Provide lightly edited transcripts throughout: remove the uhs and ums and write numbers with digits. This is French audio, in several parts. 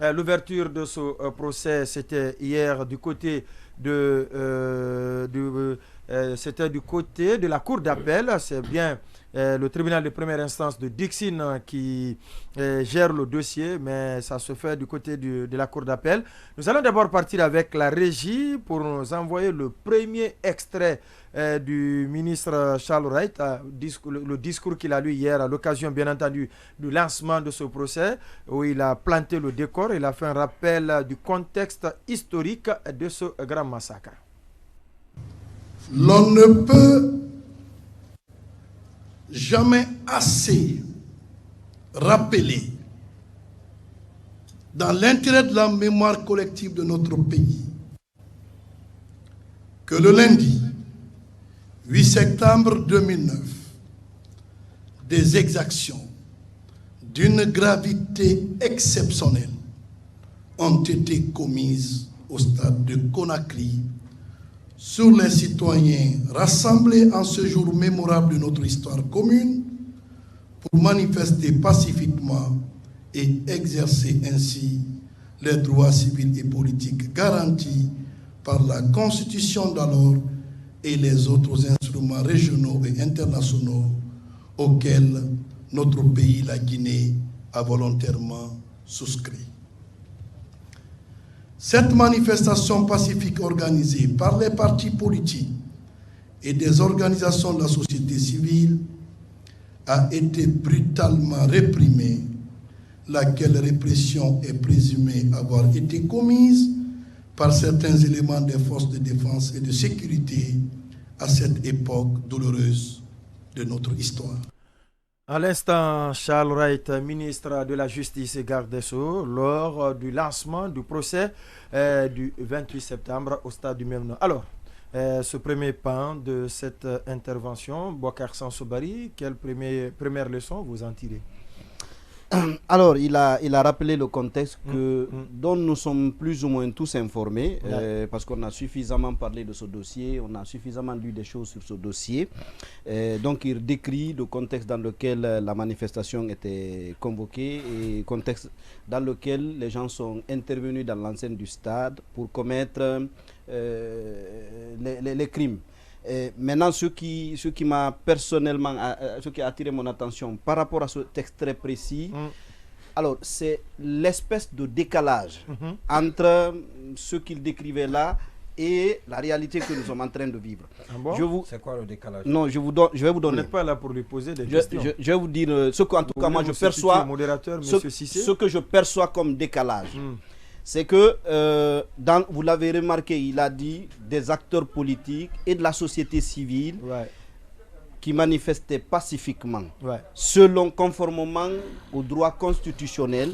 L'ouverture de ce procès, c'était hier du côté c'était du côté de la cour d'appel. C'est bien le tribunal de première instance de Dixine qui gère le dossier, mais ça se fait du côté de la cour d'appel. Nous allons d'abord partir avec la régie pour nous envoyer le premier extrait du ministre Charles Wright, le discours qu'il a lu hier à l'occasion, bien entendu, du lancement de ce procès, où il a planté le décor, il a fait un rappel du contexte historique de ce grand massacre. L'on ne peut jamais assez rappeler, dans l'intérêt de la mémoire collective de notre pays, que le lundi 8 septembre 2009, des exactions d'une gravité exceptionnelle ont été commises au stade de Conakry sur les citoyens rassemblés en ce jour mémorable de notre histoire commune pour manifester pacifiquement et exercer ainsi les droits civils et politiques garantis par la Constitution d'alors et les autres instruments régionaux et internationaux auxquels notre pays, la Guinée, a volontairement souscrit. Cette manifestation pacifique organisée par les partis politiques et des organisations de la société civile a été brutalement réprimée, laquelle répression est présumée avoir été commise par certains éléments des forces de défense et de sécurité à cette époque douloureuse de notre histoire. À l'instant, Charles Wright, ministre de la Justice et garde des Sceaux, lors du lancement du procès du 28 septembre au stade du même nom. Alors, ce premier pan de cette intervention, Boubacar Sansobari, quelle première leçon vous en tirez? Alors, il a rappelé le contexte dont nous sommes plus ou moins tous informés, parce qu'on a suffisamment parlé de ce dossier, on a suffisamment lu des choses sur ce dossier. Donc, il décrit le contexte dans lequel la manifestation était convoquée et contexte dans lequel les gens sont intervenus dans l'enceinte du stade pour commettre les crimes. Maintenant, ce qui m'a personnellement, ce qui a attiré mon attention par rapport à ce texte très précis, alors c'est l'espèce de décalage entre ce qu'il décrivait là et la réalité que nous sommes en train de vivre. Ah bon? C'est quoi le décalage? Non, je vais vous donner. Vous n'êtes pas là pour lui poser des questions. Je vais vous dire ce qu'en tout cas moi je perçois, ce que je perçois comme décalage. C'est que, vous l'avez remarqué, il a dit des acteurs politiques et de la société civile qui manifestaient pacifiquement, conformément aux droits constitutionnels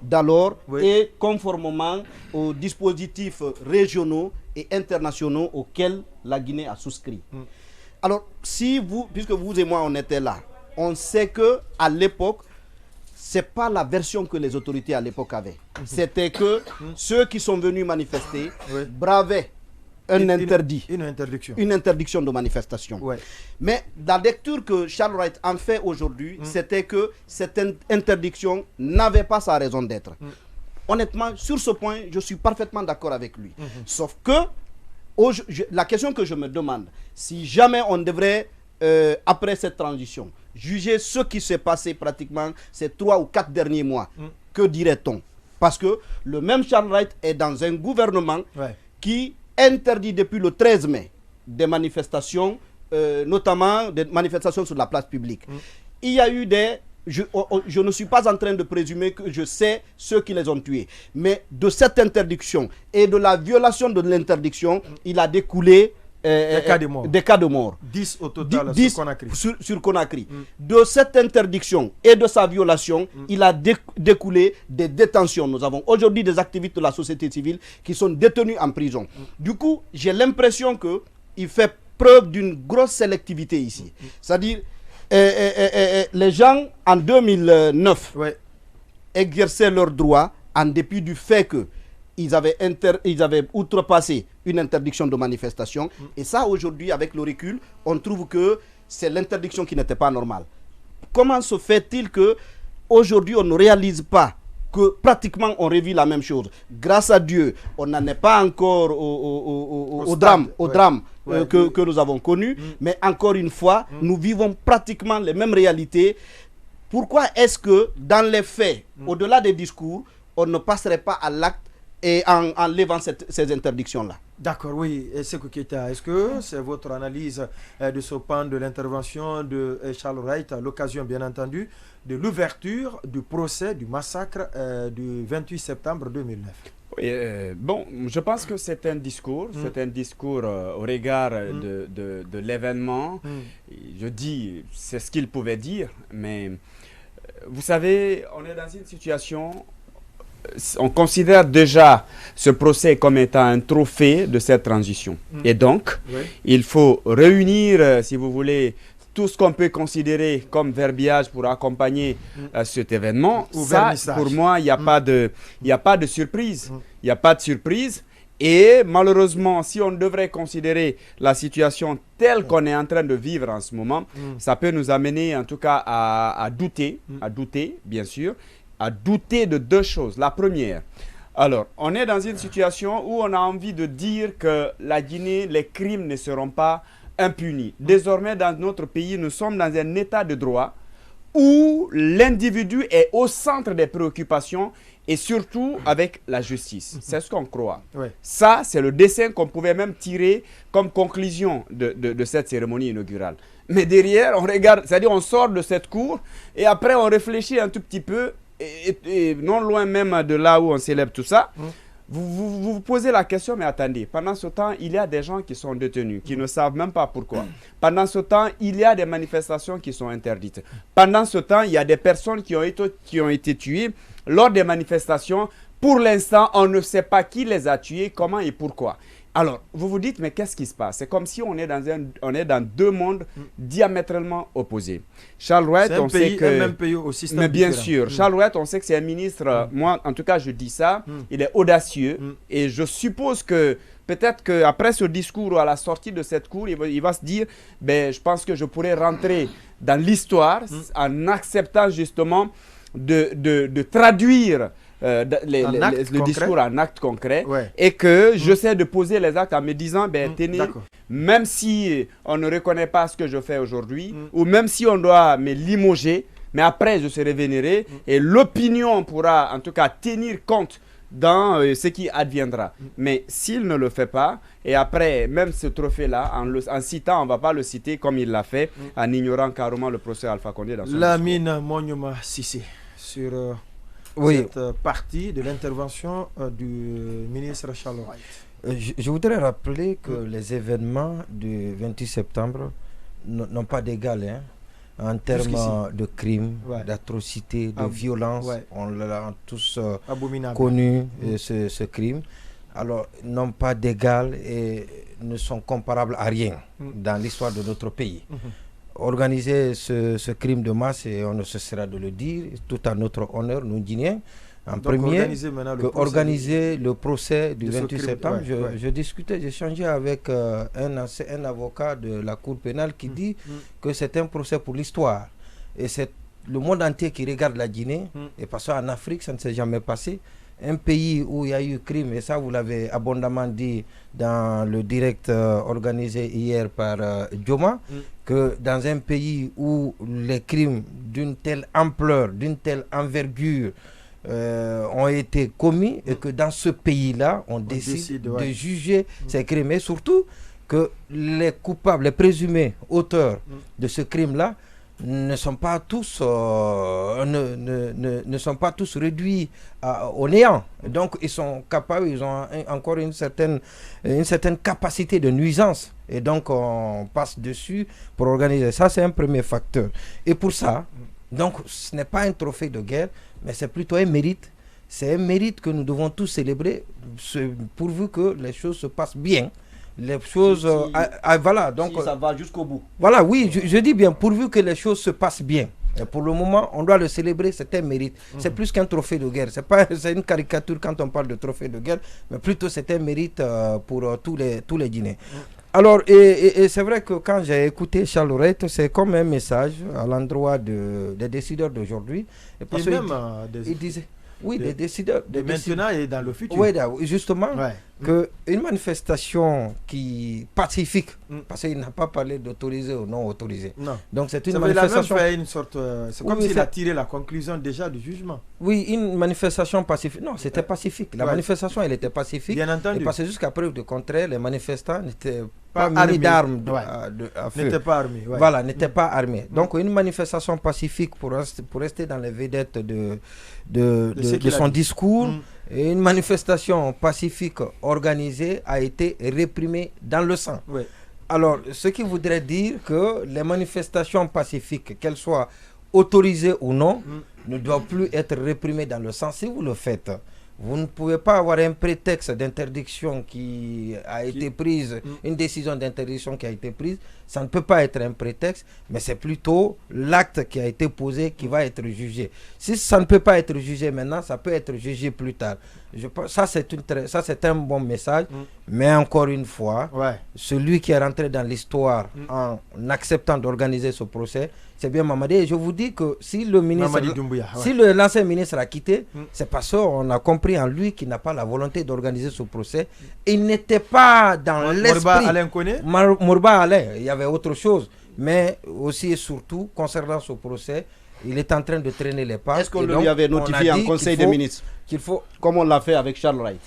d'alors et conformément aux dispositifs régionaux et internationaux auxquels la Guinée a souscrit. Alors, puisque vous et moi on était là, on sait qu'à l'époque, ce n'est pas la version que les autorités à l'époque avaient. C'était que ceux qui sont venus manifester bravaient une interdiction de manifestation. Mais la lecture que Charles Wright en fait aujourd'hui, c'était que cette interdiction n'avait pas sa raison d'être. Honnêtement, sur ce point, je suis parfaitement d'accord avec lui. Sauf que, la question que je me demande, si jamais on devrait, après cette transition, juger ce qui s'est passé pratiquement ces 3 ou 4 derniers mois, que dirait-on? Parce que le même Charles Wright est dans un gouvernement qui interdit depuis le 13 mai des manifestations, notamment des manifestations sur la place publique. Il y a eu je ne suis pas en train de présumer que je sais ceux qui les ont tués, mais de cette interdiction et de la violation de l'interdiction, il a découlé des cas de mort. 10 au total sur Conakry. De cette interdiction et de sa violation, il a découlé des détentions. Nous avons aujourd'hui des activistes de la société civile qui sont détenus en prison. Du coup, j'ai l'impression qu'il fait preuve d'une grosse sélectivité ici. C'est-à-dire, les gens en 2009 exerçaient leurs droits en dépit du fait que ils avaient outrepassé une interdiction de manifestation. Et ça, aujourd'hui, avec le recul, on trouve que c'est l'interdiction qui n'était pas normale. Comment se fait-il qu'aujourd'hui, on ne réalise pas que pratiquement on revit la même chose. Grâce à Dieu, on n'en est pas encore au drame que nous avons connu, mais encore une fois, nous vivons pratiquement les mêmes réalités. Pourquoi est-ce que dans les faits, au-delà des discours, on ne passerait pas à l'acte et en levant ces interdictions-là? D'accord, oui. Et Sékou Keita, est-ce que c'est votre analyse de ce pan de l'intervention de Charles Wright, à l'occasion bien entendu de l'ouverture du procès du massacre du 28 septembre 2009? Oui, bon, je pense que c'est un discours, au regard de l'événement. Je dis, c'est ce qu'il pouvait dire, mais vous savez, on est dans une situation, on considère déjà ce procès comme étant un trophée de cette transition. Et donc, il faut réunir, si vous voulez, tout ce qu'on peut considérer comme verbiage pour accompagner cet événement. Ça, pour moi, il n'y a pas de surprise. Il n'y a pas de surprise. Et malheureusement, si on devrait considérer la situation telle qu'on est en train de vivre en ce moment, ça peut nous amener en tout cas à douter, bien sûr, à douter de deux choses. La première, alors, on est dans une situation où on a envie de dire que la Guinée, les crimes ne seront pas impunis. Désormais, dans notre pays, nous sommes dans un état de droit où l'individu est au centre des préoccupations et surtout avec la justice. C'est ce qu'on croit. Ça, c'est le dessin qu'on pouvait même tirer comme conclusion de cette cérémonie inaugurale. Mais derrière, on regarde, c'est-à-dire on sort de cette cour et après on réfléchit un tout petit peu et non loin même de là où on célèbre tout ça. Vous posez la question, mais attendez, pendant ce temps, il y a des gens qui sont détenus, qui ne savent même pas pourquoi. Pendant ce temps, il y a des manifestations qui sont interdites. Pendant ce temps, il y a des personnes qui ont été tuées lors des manifestations. Pour l'instant, on ne sait pas qui les a tuées, comment et pourquoi. Alors, vous vous dites, mais qu'est-ce qui se passe? C'est comme si on est dans deux mondes diamétralement opposés. Charles Wright, on sait que... un même pays au système mais bien différent. sûr, Charles Wright, on sait que c'est un ministre, moi, en tout cas, je dis ça, il est audacieux. Et je suppose que peut-être qu'après ce discours ou à la sortie de cette cour, il va se dire, ben, je pense que je pourrais rentrer dans l'histoire en acceptant justement de traduire le discours en acte concret et que j'essaie de poser les actes en me disant, ben, tenez, même si on ne reconnaît pas ce que je fais aujourd'hui ou même si on doit me limoger, mais après je serai vénéré et l'opinion pourra en tout cas tenir compte dans ce qui adviendra. Mais s'il ne le fait pas, et après, même ce trophée-là, en citant, on ne va pas le citer comme il l'a fait, en ignorant carrément le procès Alpha Condé dans son Lamine Monyuma Sissé, sur cette partie de l'intervention du ministre Charles Wright. Je voudrais rappeler que les événements du 28 septembre n'ont pas d'égal en termes de crimes, d'atrocités, de violence. On l'a tous connu, ce crime. Alors, n'ont pas d'égal et ne sont comparables à rien dans l'histoire de notre pays. Organiser ce crime de masse, et on ne cessera de le dire, tout à notre honneur, nous Guinéens, en premier, organiser le procès du 28 septembre. Je discutais, j'échangeais avec un avocat de la Cour pénale qui dit que c'est un procès pour l'histoire. Et c'est le monde entier qui regarde la Guinée, et parce qu'en Afrique, ça ne s'est jamais passé. Un pays où il y a eu crime, et ça vous l'avez abondamment dit dans le direct organisé hier par Dioma, que dans un pays où les crimes d'une telle ampleur, d'une telle envergure ont été commis, et que dans ce pays-là, on décide de juger ces crimes, et surtout que les coupables, les présumés auteurs de ce crime-là, ne sont pas tous réduits au néant. Donc ils sont capables, ils ont encore une certaine capacité de nuisance, et donc on passe dessus pour organiser ça. C'est un premier facteur, et pour ça, donc ce n'est pas un trophée de guerre, mais c'est plutôt un mérite. C'est un mérite que nous devons tous célébrer, pourvu que les choses se passent bien. Les choses, voilà, donc si ça va jusqu'au bout. Voilà, oui, je dis bien, pourvu que les choses se passent bien. Et pour le moment, on doit le célébrer, c'est un mérite. C'est plus qu'un trophée de guerre. C'est une caricature quand on parle de trophée de guerre, mais plutôt c'est un mérite pour tous les Guinéens. Alors, et c'est vrai que quand j'ai écouté Charles Wright, c'est comme un message à l'endroit des décideurs d'aujourd'hui. Et même il disait... Oui, des décideurs. De maintenant et dans le futur. Oui, justement, qu'une manifestation pacifique, parce qu'il n'a pas parlé d'autorisé ou non autorisé. Non. Donc c'est une manifestation. C'est comme s'il a tiré la conclusion déjà du jugement. Oui, une manifestation pacifique. Non, c'était pacifique. La manifestation, elle était pacifique. Bien entendu. Et parce que jusqu'à preuve de contraire, les manifestants n'étaient pas munis d'armes à feu. N'étaient pas armés. Voilà, n'étaient pas armés. Donc une manifestation pacifique pour rester dans les vedettes de son discours. Et une manifestation pacifique organisée a été réprimée dans le sang. Alors, ce qui voudrait dire que les manifestations pacifiques, qu'elles soient autorisées ou non, ne doivent plus être réprimées dans le sang. Si vous le faites, vous ne pouvez pas avoir un prétexte d'interdiction qui a été prise, une décision d'interdiction qui a été prise. Ça ne peut pas être un prétexte, mais c'est plutôt l'acte qui a été posé qui va être jugé. Si ça ne peut pas être jugé maintenant, ça peut être jugé plus tard. Ça, c'est un bon message, mais encore une fois, celui qui est rentré dans l'histoire en acceptant d'organiser ce procès, c'est bien Mamadi. Et je vous dis que si le ministre, l'ancien ministre a quitté, c'est parce qu'on a compris en lui qu'il n'a pas la volonté d'organiser ce procès. Il n'était pas dans l'esprit. Mourba Alain, il y avait autre chose. Mais aussi et surtout, concernant ce procès, il est en train de traîner les pas. Est-ce qu'on lui avait notifié en Conseil des ministres comme on l'a fait avec Charles Wright?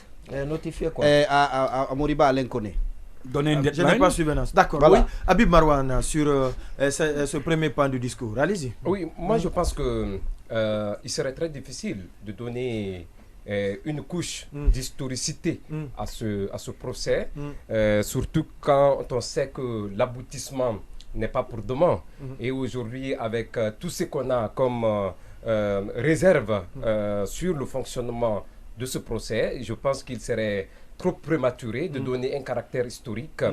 Notifié quoi? À Moriba Alain Koné. Donner une deadline. Je n'ai pas subvenance. D'accord. Voilà. Oui. Habib Marouane, sur ce premier pan du discours. Allez-y. Oui, moi je pense que il serait très difficile de donner une couche d'historicité à ce procès, surtout quand on sait que l'aboutissement n'est pas pour demain. Et aujourd'hui, avec tout ce qu'on a comme réserve sur le fonctionnement de ce procès, je pense qu'il serait trop prématuré de donner un caractère historique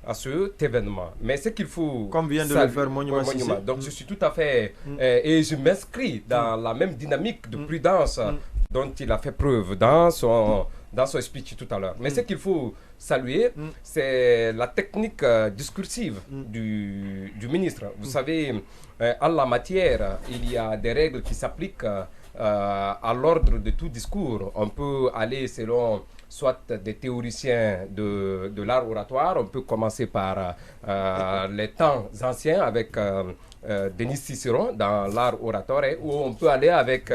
à cet événement. Mais c'est qu'il faut... Comme vient de le faire Monument. Donc je suis tout à fait... et je m'inscris dans la même dynamique de prudence dont il a fait preuve dans son speech tout à l'heure. Mais ce qu'il faut saluer, c'est la technique discursive du ministre. Vous savez, en la matière, il y a des règles qui s'appliquent à l'ordre de tout discours. On peut aller selon soit des théoriciens de l'art oratoire, on peut commencer par les temps anciens avec Denis Cicéron dans l'art oratoire, ou on peut aller avec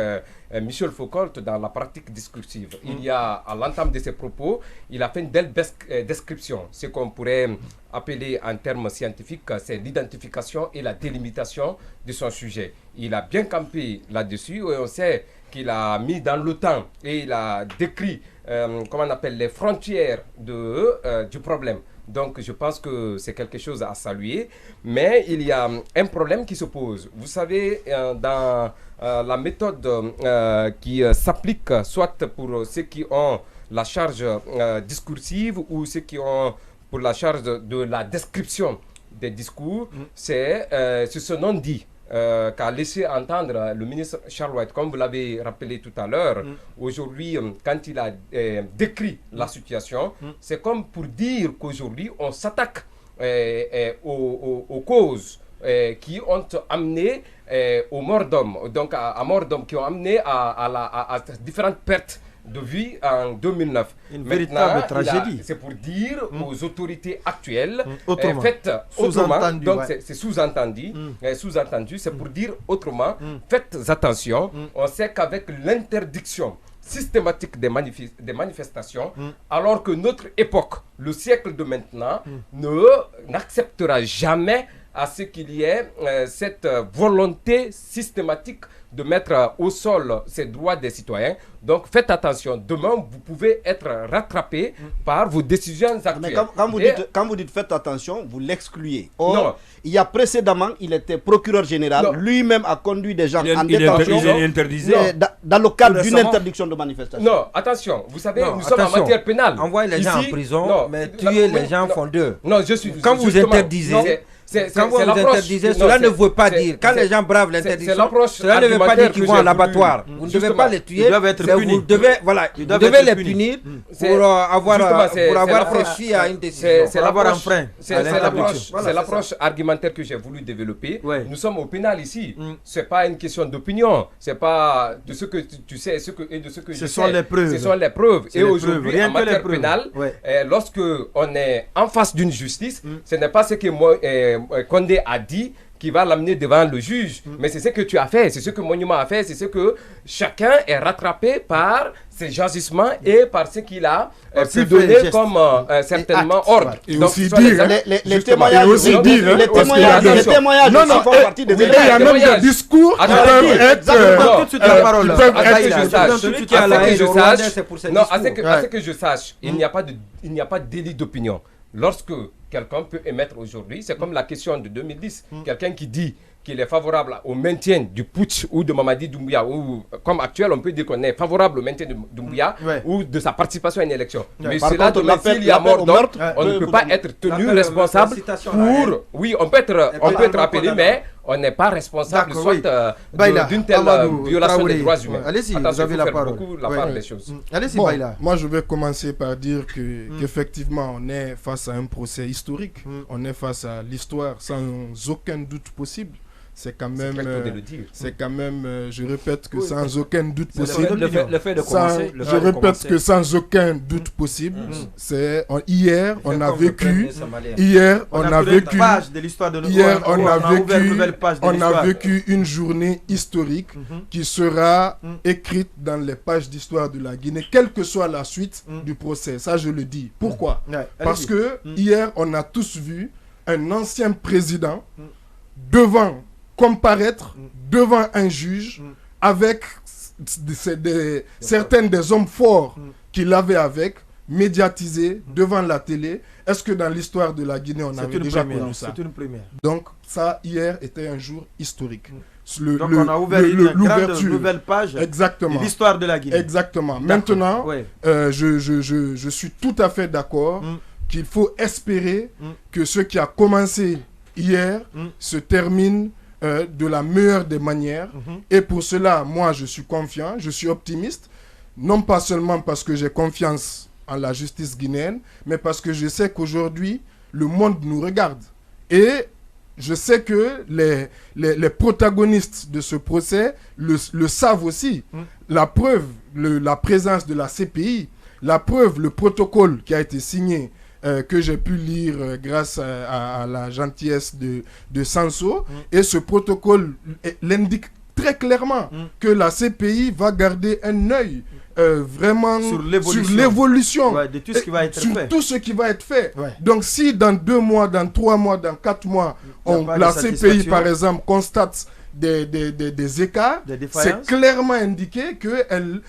Michel Foucault dans la pratique discursive. Il y a, à l'entame de ses propos, il a fait une belle description. Ce qu'on pourrait appeler en termes scientifiques, c'est l'identification et la délimitation de son sujet. Il a bien campé là-dessus et on sait qu'il a mis dans le temps et il a décrit comment on appelle les frontières du problème. Donc je pense que c'est quelque chose à saluer, mais il y a un problème qui se pose. Vous savez, dans la méthode qui s'applique soit pour ceux qui ont la charge discursive ou ceux qui ont pour la charge de la description des discours, c'est ce non-dit qu'a laissé entendre le ministre Charles Wright, comme vous l'avez rappelé tout à l'heure. Aujourd'hui, quand il a décrit la situation, c'est comme pour dire qu'aujourd'hui, on s'attaque aux causes qui ont amené aux morts d'hommes, donc à morts d'hommes, qui ont amené à différentes pertes de vie en 2009. Une véritable tragédie. C'est pour dire aux autorités actuelles, faites autrement, donc c'est sous-entendu, c'est pour dire autrement, faites attention. On sait qu'avec l'interdiction systématique des manifestations, alors que notre époque, le siècle de maintenant, n'acceptera jamais à ce qu'il y ait cette volonté systématique de mettre au sol ces droits des citoyens. Donc faites attention, demain vous pouvez être rattrapé par vos décisions actuelles. Mais quand vous dites faites attention, vous l'excluez. Or, il y a précédemment, il était procureur général, lui-même a conduit des gens en détention dans le cadre d'une interdiction de manifestation. Non, attention, vous savez, nous sommes en matière pénale. Envoyer les gens en prison, mais tuer les gens font deux. Non, je suis... Quand vous interdisez... Quand vous interdisez, cela ne veut pas dire. Quand les gens bravent l'interdiction, cela ne veut pas dire qu'ils vont à l'abattoir. Vous ne devez pas les tuer. Ils doivent être punis. Vous devez les punir pour avoir réfléchi à une décision. C'est l'approche argumentaire que j'ai voulu développer. Nous sommes au pénal ici. Ce n'est pas une question d'opinion. Ce n'est pas de ce que tu sais et de ce que je sais. Ce sont les preuves. Ce sont les preuves. Et aujourd'hui, en matière pénale, lorsque on est en face d'une justice, ce n'est pas ce que Condé a dit qui va l'amener devant le juge, mais c'est ce que tu as fait, c'est ce que Monument a fait, c'est ce que chacun est rattrapé par ses agissements et par ce qu'il a pu donner comme certainement ordre. Et aussi dire, les témoignages aussi font partie des éléments. Il y a même des discours qui peuvent être... À ce que je sache, il n'y a pas de délit d'opinion. Lorsque quelqu'un peut émettre aujourd'hui, c'est comme la question de 2010, quelqu'un qui dit qu'il est favorable au maintien du putsch ou de Mamadi Doumbouya, ou comme actuel, on peut dire qu'on est favorable au maintien de Doumbouya ou de sa participation à une élection. Mais cela, s'il y a mort d'ordre, on ne peut pas être tenu responsable pour... Oui, on peut être appelé, mais on n'est pas responsable soit d'une telle violation des droits humains. Allez-y, vous avez la parole. Allez-y, Baïla. Moi, je vais commencer par dire qu'effectivement, on est face à un procès historique. On est face à l'histoire sans aucun doute possible. C'est quand même, je répète que sans aucun doute possible. Le fait de commencer. Je répète que sans aucun doute possible, c'est hier on a vécu une journée historique qui sera écrite dans les pages d'histoire de la Guinée, quelle que soit la suite du procès. Ça, je le dis. Pourquoi? Parce que hier on a tous vu un ancien président comparaître devant un juge avec certains des hommes forts qu'il avait avec, médiatisés devant la télé. Est-ce que dans l'histoire de la Guinée, on avait déjà connu ça? C'est une première. Donc ça, hier, était un jour historique. Donc on a ouvert une grande nouvelle page de l'histoire de la Guinée. Exactement. Maintenant, je suis tout à fait d'accord qu'il faut espérer que ce qui a commencé hier se termine de la meilleure des manières. Et pour cela, moi, je suis confiant, je suis optimiste, non pas seulement parce que j'ai confiance en la justice guinéenne, mais parce que je sais qu'aujourd'hui, le monde nous regarde. Et je sais que les protagonistes de ce procès le savent aussi. La preuve, la présence de la CPI, la preuve, le protocole qui a été signé, que j'ai pu lire grâce à la gentillesse de Sanso. Et ce protocole l'indique très clairement que la CPI va garder un œil vraiment sur l'évolution de tout ce qui va être fait. Tout ce qui va être fait. Donc si dans 2 mois, dans 3 mois, dans 4 mois, la CPI par exemple constate des écarts, c'est clairement indiqué qu'elle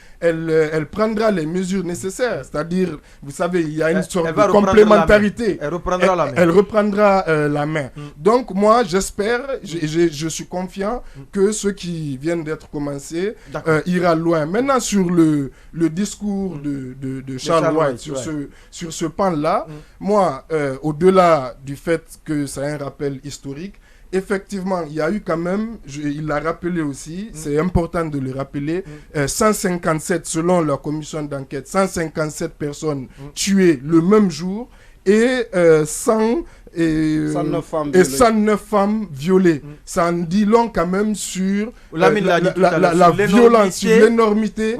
prendra les mesures nécessaires. C'est-à-dire, vous savez, il y a une sorte de complémentarité. Elle reprendra la main. Elle reprendra la main. Donc, moi, j'espère, je suis confiant que ce qui vient d'être commencé ira loin. Maintenant, sur le discours de Charles White, sur ce pan-là, moi, au-delà du fait que c'est un rappel historique, effectivement, il y a eu quand même, il l'a rappelé aussi, c'est important de le rappeler, 157, selon la commission d'enquête, 157 personnes tuées le même jour et 109 femmes violées. Ça en dit long quand même sur la violence, sur l'énormité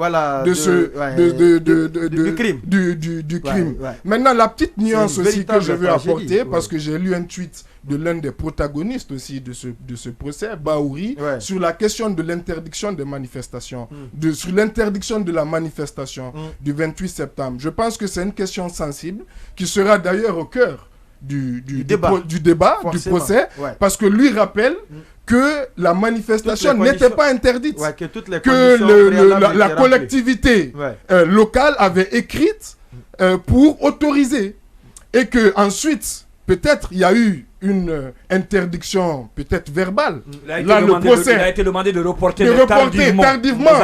du crime. Maintenant, la petite nuance aussi que je veux apporter, parce que j'ai lu un tweet de l'un des protagonistes aussi de ce procès, Baouri, sur la question de l'interdiction des manifestations, sur l'interdiction de la manifestation du 28 septembre. Je pense que c'est une question sensible qui sera d'ailleurs au cœur du débat, du procès, parce que lui rappelle que la manifestation n'était pas interdite, que la collectivité locale avait écrite pour autoriser, et que ensuite peut-être il y a eu une interdiction peut-être verbale. Il a été demandé de reporter tardivement.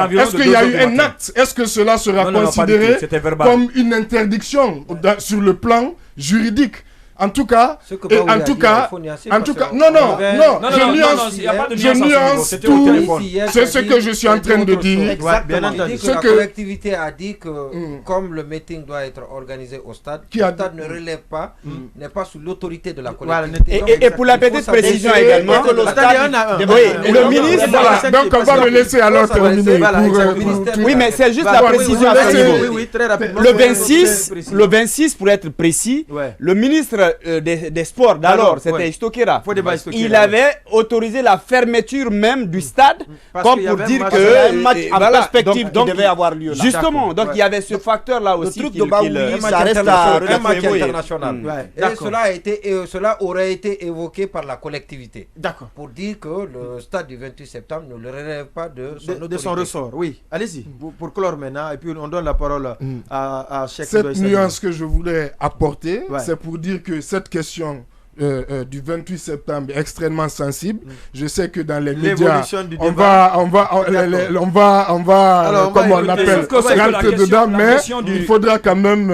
Est-ce qu'il y a eu un acte? Est-ce que cela sera considéré comme une interdiction sur le plan juridique? En tout cas, je nuance tout. C'est ce que je suis en train de dire. Exactement. La collectivité a dit que comme le meeting doit être organisé au stade, le stade ne relève pas, n'est pas sous l'autorité de la collectivité. Et pour la petite précision également, le ministre. Donc on va le laisser alors terminer. Oui, mais c'est juste la précision à ce niveau. Très rapidement. Le 26, pour être précis, le ministre des Sports d'alors, c'était Stokera. Il avait autorisé la fermeture même du stade, comme pour dire que un match en perspective qui devait avoir lieu là. Justement, donc il y avait ce facteur-là aussi. Le truc de Baouli, ça reste un match international. Et cela aurait été évoqué par la collectivité. D'accord. Pour dire que le stade du 28 septembre ne le relève pas de son ressort. Oui, allez-y, pour clore maintenant, et puis on donne la parole à Cheikh. Cette nuance que je voulais apporter, c'est pour dire que cette question du 28 septembre est extrêmement sensible. Je sais que dans les médias, on va comme on l'appelle, rentrer dedans, mais il faudra quand même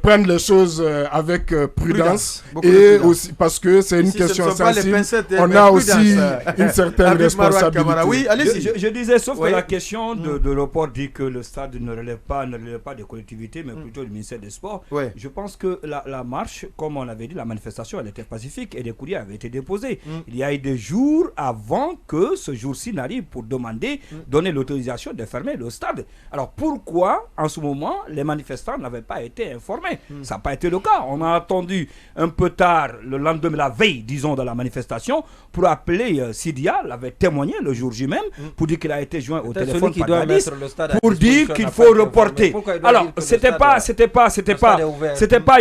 prendre les choses avec prudence et aussi parce que c'est une question sensible. On a aussi une certaine responsabilité. Oui, allez-y. Je disais, sauf que la question de report dit que le stade ne relève pas des collectivités, mais plutôt du ministère des Sports. Je pense que la marche, comme on l'avait dit, la manifestation, elle était pacifique et des courriers avaient été déposés. Il y a eu des jours avant que ce jour-ci n'arrive pour donner l'autorisation de fermer le stade. Alors pourquoi en ce moment les manifestants n'avaient pas été informés? Ça n'a pas été le cas. On a attendu un peu tard, le lendemain, la veille, disons, de la manifestation, pour appeler Sidia, l'avait témoigné le jour J même, pour dire qu'il a été joint au téléphone par la police, pour dire qu'il faut reporter. Alors c'était pas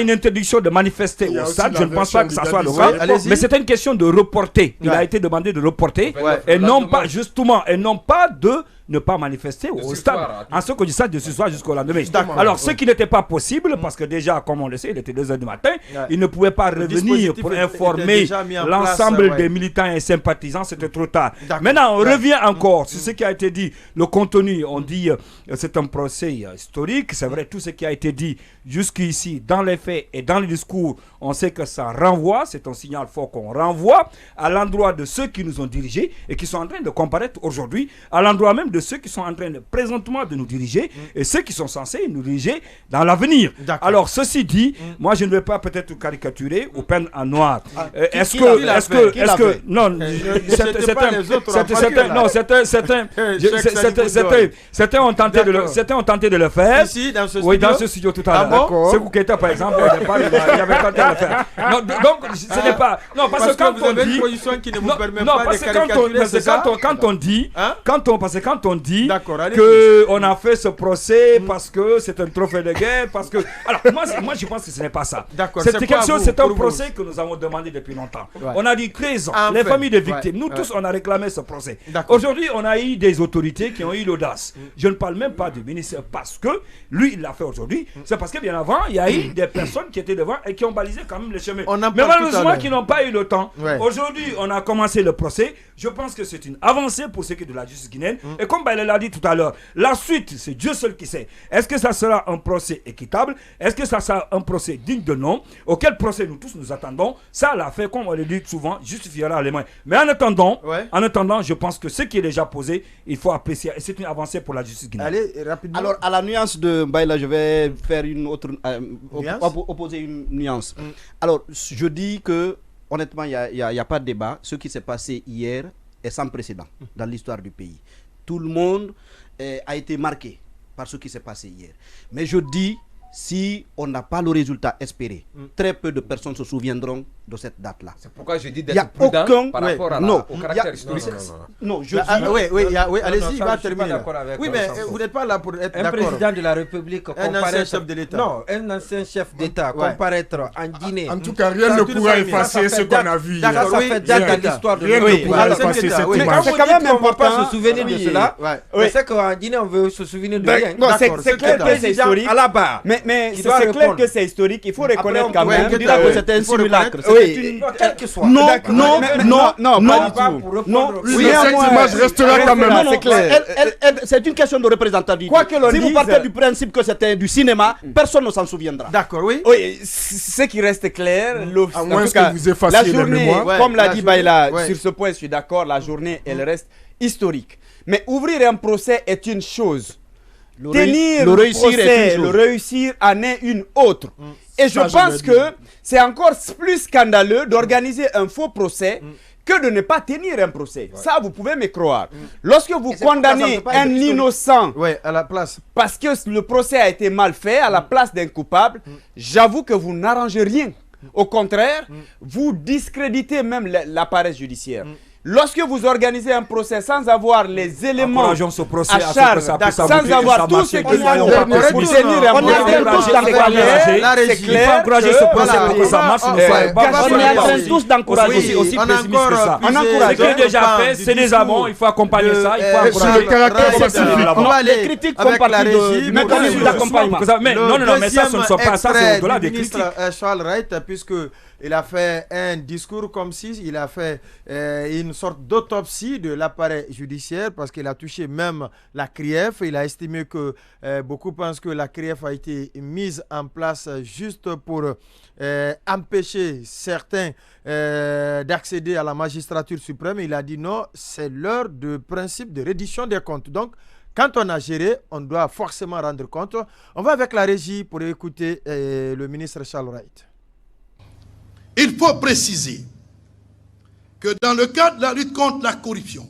une interdiction de manifester au stade. Je ne pense pas que ça soit le cas. Mais c'était une question de reporter. Il a été demandé de reporter et non pas justement et non pas de ne pas manifester au stade en ce que du stade de ce soir jusqu'au lendemain. Alors ce qui n'était pas possible parce que déjà comme on le sait il était 2h du matin, il ne pouvait pas revenir pour informer l'ensemble des militants et sympathisants, c'était trop tard. Maintenant on revient encore sur ce qui a été dit, le contenu, on dit c'est un procès historique, c'est vrai tout ce qui a été dit jusqu'ici dans les faits et dans les discours, on sait que ça renvoie, c'est un signal fort qu'on renvoie à l'endroit de ceux qui nous ont dirigés et qui sont en train de comparaître aujourd'hui, à l'endroit même de ceux qui sont en train de présentement de nous diriger et ceux qui sont censés nous diriger dans l'avenir. Alors ceci dit, moi je ne vais pas peut-être caricaturer ou peindre en noir. Est-ce que non, certains ont tenté de le faire. Ici dans ce studio. Oui, dans ce studio tout à l'heure. C'est Kouketa par exemple, il avait tenté de le faire. Donc ce n'est pas parce que quand on dit quand on dit qu'on a fait ce procès parce que c'est un trophée de guerre, parce que... Alors, moi je pense que ce n'est pas ça. C'est quelque chose, c'est un procès que nous avons demandé depuis longtemps. On a dit 13 ans, les familles des victimes, nous tous, on a réclamé ce procès. Aujourd'hui, on a eu des autorités qui ont eu l'audace. Je ne parle même pas du ministre parce que lui, il l'a fait aujourd'hui. C'est parce que bien avant, il y a eu des personnes qui étaient devant et qui ont balisé quand même le chemin. Mais malheureusement, qui n'ont pas eu le temps. Aujourd'hui, on a commencé le procès. Je pense que c'est une avancée pour ce qui est de la justice guinéenne. Et comme Baïla l'a dit tout à l'heure, la suite, c'est Dieu seul qui sait. Est-ce que ça sera un procès équitable? Est-ce que ça sera un procès digne de nom? Auquel procès nous tous nous attendons? Ça, la fait, comme on le dit souvent, justifiera les moyens. Mais en attendant, je pense que ce qui est déjà posé, il faut apprécier. Et c'est une avancée pour la justice guinéenne. Allez, rapidement. Alors, à la nuance de Baïla, je vais faire une autre... opposer une nuance. Alors, je dis que honnêtement, il n'y a pas de débat. Ce qui s'est passé hier est sans précédent dans l'histoire du pays. Tout le monde a été marqué par ce qui s'est passé hier. Mais je dis, si on n'a pas le résultat espéré, très peu de personnes se souviendront de cette date-là. C'est pourquoi je dis d'être prudent par rapport au caractère historique. Non, je dis... allez-y, va terminer. Oui, mais vous n'êtes pas là pour être d'accord. Un président de la République un ancien chef de l'État. Non, un ancien chef d'État comparaître en Guinée. En tout cas, rien ne pourra effacer ce qu'on a vu. Ça fait date dans l'histoire de rien ne pourra effacer cette image. C'est quand même important de se souvenir de cela. Mais c'est qu'en Guinée, on veut se souvenir de rien. Non, c'est clair que c'est historique. À la barre. Mais Mais c'est clair que c'est historique. Il faut reconnaître quand même que c'était un simulacre. Oui, quel que soit. Non, pas du tout. Non, cette image restera quand même. C'est clair. C'est une question de représentativité. Si vous partez du principe que c'était du cinéma, personne ne s'en souviendra. D'accord, oui. Oui, ce qui reste clair, à moins que vous effaciez la journée, comme l'a dit Baïla, sur ce point, je suis d'accord, la journée, elle reste historique. Mais ouvrir un procès est une chose. Tenir le réussir en est une autre. Et je pense que c'est encore plus scandaleux d'organiser un faux procès que de ne pas tenir un procès. Ça, vous pouvez me croire. Lorsque vous condamnez un innocent à la place, parce que le procès a été mal fait à la place d'un coupable, j'avoue que vous n'arrangez rien. Au contraire, vous discréditez même l'appareil judiciaire. Lorsque vous organisez un procès sans avoir les éléments à charge, sans avoir tout ce qu'il faut pour tenir un procès, c'est clair encourager ce procès pour que ça marche. On est en train tous d'encourager. Aussi pessimiste que ça. Ce qui est déjà fait, c'est des amants. Il faut accompagner ça. Il faut encourager. Le caractère pacifique. Les critiques font partie de mécanisme d'accompagnement. Non, mais ça, ce ne sont pas ça. C'est au-delà des critiques. Charles Wright, puisque il a fait un discours comme si il a fait une sorte d'autopsie de l'appareil judiciaire parce qu'il a touché même la CRIEF. Il a estimé que beaucoup pensent que la CRIEF a été mise en place juste pour empêcher certains d'accéder à la magistrature suprême. Il a dit non, c'est l'heure de principe de reddition des comptes. Donc, quand on a géré, on doit forcément rendre compte. On va avec la régie pour écouter le ministre Charles Wright. Il faut préciser que dans le cadre de la lutte contre la corruption,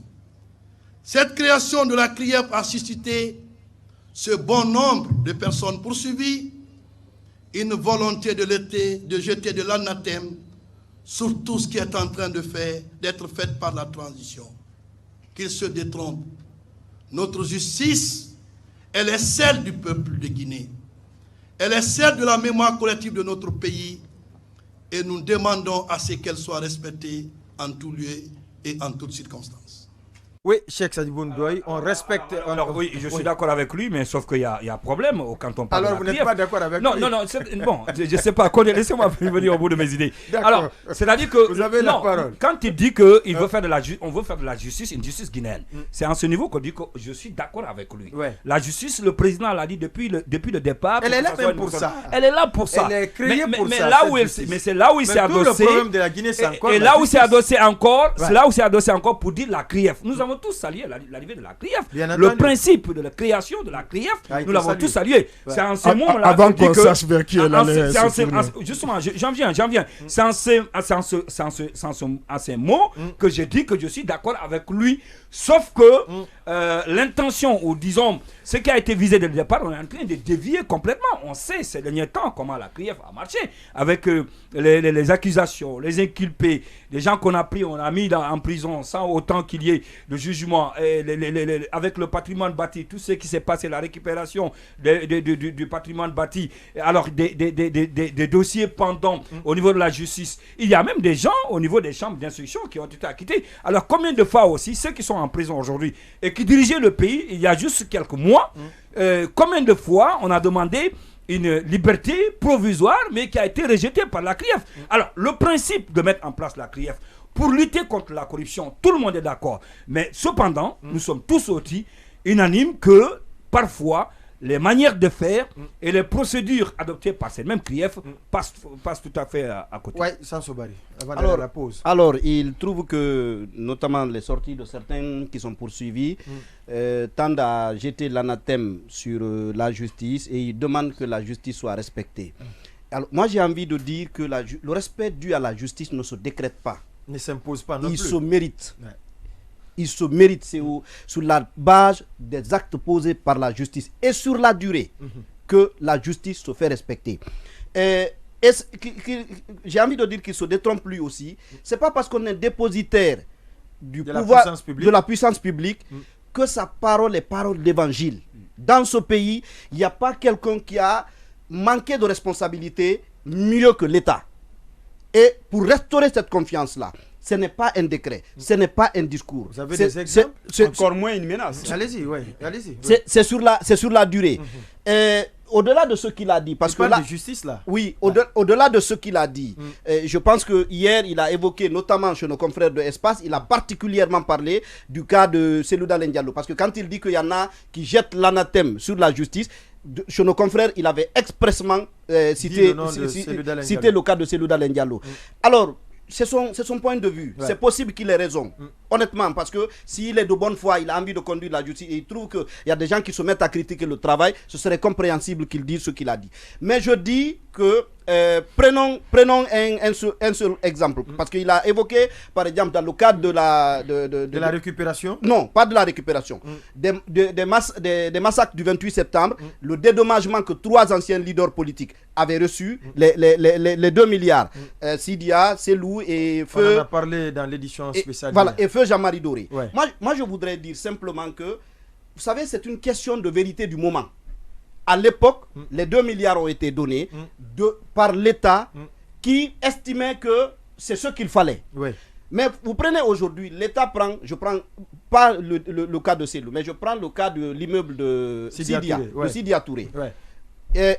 cette création de la CRIEF a suscité ce bon nombre de personnes poursuivies, une volonté de jeter de l'anathème sur tout ce qui est en train d'être fait par la transition. Qu'ils se détrompent. Notre justice, elle est celle du peuple de Guinée. Elle est celle de la mémoire collective de notre pays. Et nous demandons à ce qu'elle soit respectée en tout lieu et en toutes circonstances. Oui, Cheikh Sadibou Ndoye, on respecte... Alors oui, je suis d'accord avec lui, mais sauf qu'il y a un problème quand on parle de la CRIEF. Alors vous n'êtes pas d'accord avec lui? Non, bon, je ne sais pas, laissez-moi venir au bout de mes idées. Alors, c'est-à-dire que... Vous avez la parole. Quand il dit qu'on veut faire de la justice, une justice guinéenne, c'est à ce niveau qu'on dit que je suis d'accord avec lui. Ouais. La justice, le président l'a dit depuis le départ... Elle est là même pour ça. Elle est là pour ça. Elle est créée pour ça. Mais c'est là où il s'est adossé... le problème de la Guinée, c'est encore... Et là où il s'est adossé encore, c'est là où il s'est adossé encore pour dire la CRIEF. Nous avons tous salué l'arrivée de la CRIEF, le principe de la création de la CRIEF, nous l'avons tous salué. C'est en ce moment-là avant qu'on sache vers qui elle allait. Justement, j'en viens. C'est en ces mots que j'ai dit que je suis d'accord avec lui, sauf que l'intention, ou disons, ce qui a été visé dès le départ, on est en train de dévier complètement. On sait ces derniers temps comment la CRIEF a marché, avec les accusations, les inculpés, les gens qu'on a pris, on a mis en prison sans autant qu'il y ait de jugement, avec le patrimoine bâti, tout ce qui s'est passé, la récupération du patrimoine bâti, alors des dossiers pendants au niveau de la justice. Il y a même des gens au niveau des chambres d'instruction qui ont été acquittés. Alors combien de fois aussi, ceux qui sont en prison aujourd'hui et qui dirigeaient le pays il y a juste quelques mois, combien de fois on a demandé une liberté provisoire mais qui a été rejetée par la CRIEF. Alors le principe de mettre en place la CRIEF pour lutter contre la corruption, tout le monde est d'accord. Mais cependant, nous sommes tous aussi unanimes que parfois les manières de faire et les procédures adoptées par cette même CRIEF passent tout à fait à côté. Oui, sans Sobari, avant alors, la pause. Alors, il trouve que, notamment les sorties de certains qui sont poursuivis, tendent à jeter l'anathème sur la justice et il demande que la justice soit respectée. Alors, moi, j'ai envie de dire que le respect dû à la justice ne se décrète pas. Ne s'impose pas non plus. Il se mérite. Ouais. Il se mérite, c'est sur la base des actes posés par la justice et sur la durée que la justice se fait respecter. J'ai envie de dire qu'il se détrompe lui aussi. C'est pas parce qu'on est dépositaire du pouvoir de la puissance publique que sa parole est parole d'évangile. Dans ce pays, il n'y a pas quelqu'un qui a manqué de responsabilité mieux que l'État. Et pour restaurer cette confiance-là, ce n'est pas un décret, ce n'est pas un discours. Vous avez des exemples? C'est encore moins une menace. Allez-y, oui, allez-y. C'est sur la durée. au-delà de ce qu'il a dit, parce que là, de justice là. Oui, au-delà de ce qu'il a dit, je pense que hier il a évoqué, notamment chez nos confrères de Espace, il a particulièrement parlé du cas de Cellou Dalein Diallo, parce que quand il dit qu'il y en a qui jettent l'anathème sur la justice, chez nos confrères, il avait expressément cité le cas de Cellou Dalein Diallo. Alors, c'est son point de vue. C'est possible qu'il ait raison. Honnêtement, parce que s'il est de bonne foi, il a envie de conduire la justice et il trouve qu'il y a des gens qui se mettent à critiquer le travail, ce serait compréhensible qu'il dise ce qu'il a dit. Mais je dis que prenons un seul exemple. Parce qu'il a évoqué, par exemple, dans le cadre de la récupération. Non, pas de la récupération. Des massacres du 28 septembre, le dédommagement que 3 anciens leaders politiques avaient reçu, les 2 milliards. Sidia, Cellou et Feu. On en a parlé dans l'édition spéciale. Voilà, et Feu Jean-Marie Doré. Moi, je voudrais dire simplement que, vous savez, c'est une question de vérité du moment. À l'époque, les 2 milliards ont été donnés par l'État qui estimait que c'est ce qu'il fallait. Mais vous prenez aujourd'hui, l'État prend, je prends pas le cas de Cellou, mais je prends le cas de l'immeuble de Sidia Touré.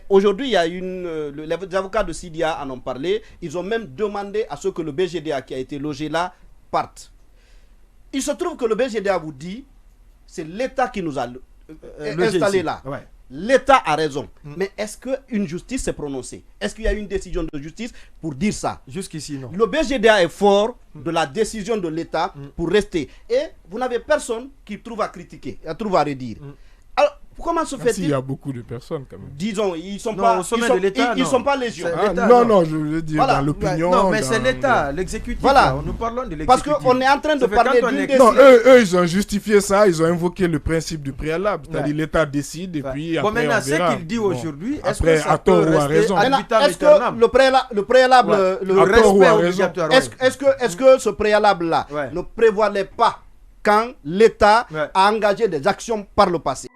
Aujourd'hui, il y a les avocats de Sidia en ont parlé. Ils ont même demandé à ce que le BGDA qui a été logé là parte. Il se trouve que le BGDA vous dit, c'est l'État qui nous a installé là. L'État a raison. Mais est-ce qu'une justice s'est prononcée? Est-ce qu'il y a une décision de justice pour dire ça? Jusqu'ici, non. Le BGDA est fort de la décision de l'État pour rester. Et vous n'avez personne qui trouve à critiquer, à trouve à redire. Alors, comment se fait-il? Il y a beaucoup de personnes quand même. Disons, ils sont pas légion. Non, je veux dire dans l'opinion. Non, mais c'est l'État, l'exécutif. Voilà. Nous parlons de l'exécutif. Parce qu'on est en train de parler d'une décision. Non, eux, ils ont justifié ça, ils ont invoqué le principe du préalable. C'est-à-dire l'État décide et puis après maintenant, on verra. ce qu'il dit aujourd'hui, est-ce après, que ça peut rester ad vitam Est-ce que le préalable, le respect obligatoire, est-ce que ce préalable-là ne prévoyait pas quand l'État a engagé des actions par le passé?